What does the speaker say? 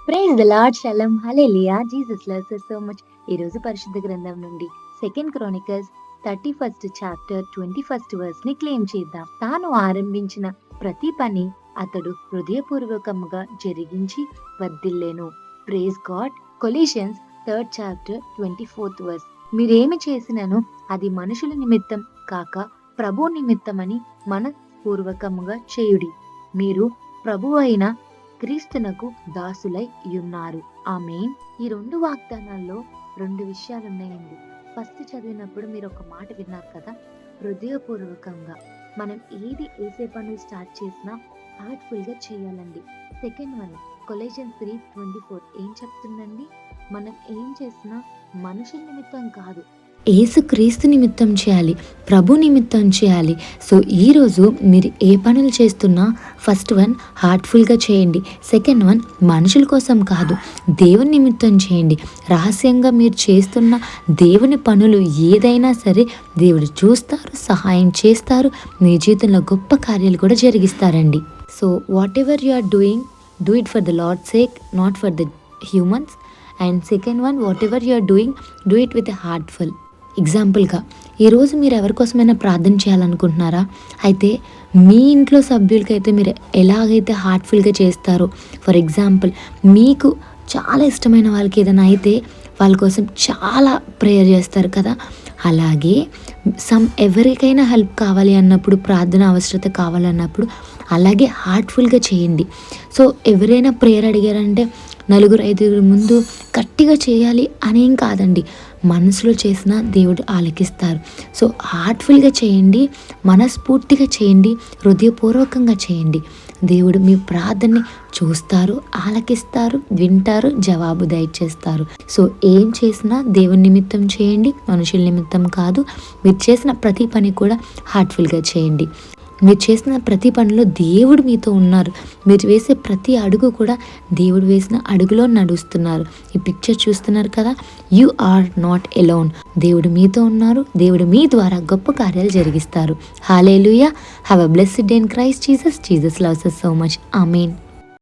Praise the Lord shalom hallelujah Jesus loves us so much. ఈ రోజు పరిశుద్ధ గ్రంథం నుండి second Chronicles 31st chapter 21st verse ని క్లెయిమ్ చేద్దాం. తాను ఆరంభించిన ప్రతి పని అతడు హృదయపూర్వకముగా జరిగించి వర్ధిల్లేను. Praise God. Colossians 3rd chapter 24th verse. మీరేమి చేసినను అది మనుషుల నిమిత్తం కాక ప్రభు నిమిత్తమని మనపూర్వకముగా చేయుడి. మీరు ప్రభు అయిన క్రీస్తునకు దాసులై ఉన్నారు. ఆమేన్. ఈ 2 వాగ్దానాల్లో 2 విషయాలున్నాయండి. ఫస్ట్ చదివినప్పుడు మీరు ఒక మాట విన్నారు కదా, హృదయపూర్వకంగా మనం ఏసే పనులు స్టార్ట్ చేసినా హార్ట్ఫుల్ గా చేయాలండి. సెకండ్ వన్ కొలెషన్స్ 3:24 ఏం చెప్తుందండి, మనం ఏం చేసినా మనుషుల నిమిత్తం కాదు, యేసుక్రీస్తు నిమిత్తం చేయాలి, ప్రభు నిమిత్తం చేయాలి. సో ఈరోజు మీరు ఏ పనులు చేస్తున్నా ఫస్ట్ వన్ హార్ట్ఫుల్గా చేయండి. సెకండ్ వన్ మనుషుల కోసం కాదు, దేవుని నిమిత్తం చేయండి. రహస్యంగా మీరు చేస్తున్న దేవుని పనులు ఏదైనా సరే దేవుడు చూస్తారు, సహాయం చేస్తారు, మీ జీవితంలో గొప్ప కార్యాలు కూడా జరిగిస్తారండి. So whatever you are doing, do it for the Lord sake, not for the humans. And second one, whatever you are doing, do it with a heartful. ఎగ్జాంపుల్గా ఈరోజు మీరు ఎవరికోసమైనా ప్రార్థన చేయాలనుకుంటున్నారా? అయితే మీ ఇంట్లో సభ్యులకైతే మీరు ఎలాగైతే హార్ట్ఫుల్గా చేస్తారో, ఫర్ ఎగ్జాంపుల్ మీకు చాలా ఇష్టమైన వాళ్ళకి ఏదైనా అయితే వాళ్ళ కోసం చాలా ప్రేయర్ చేస్తారు కదా, అలాగే ఎవరికైనా హెల్ప్ కావాలి అన్నప్పుడు, ప్రార్థన అవసరత కావాలన్నప్పుడు అలాగే హార్ట్ఫుల్గా చేయండి. సో ఎవరైనా ప్రేయర్ అడిగారంటే 4-5 ముందు గట్టిగా చేయాలి అనేం కాదండి, మనసులో చేసిన దేవుడు ఆలకిస్తారు. సో హార్ట్ఫుల్గా చేయండి, మనస్ఫూర్తిగా చేయండి, హృదయపూర్వకంగా చేయండి. దేవుడు మీ ప్రార్థనని చూస్తారు, ఆలకిస్తారు, వింటారు, జవాబు దయచేస్తారు. సో ఏం చేసినా దేవుని నిమిత్తం చేయండి, మనుషుల నిమిత్తం కాదు. మీరు చేసిన ప్రతి పని కూడా హార్ట్ఫుల్గా చేయండి. మీరు చేసిన ప్రతి పనిలో దేవుడు మీతో ఉన్నారు. మీరు వేసే ప్రతి అడుగు కూడా దేవుడు వేసిన అడుగులో నడుస్తున్నారు. ఈ పిక్చర్ చూస్తున్నారు కదా, యు ఆర్ నాట్ ఎలోన్. దేవుడు మీతో ఉన్నారు. దేవుడు మీ ద్వారా గొప్ప కార్యాలు జరిగిస్తారు. Hallelujah. Have a blessed day in Christ Jesus. Jesus loves us so much. Amen.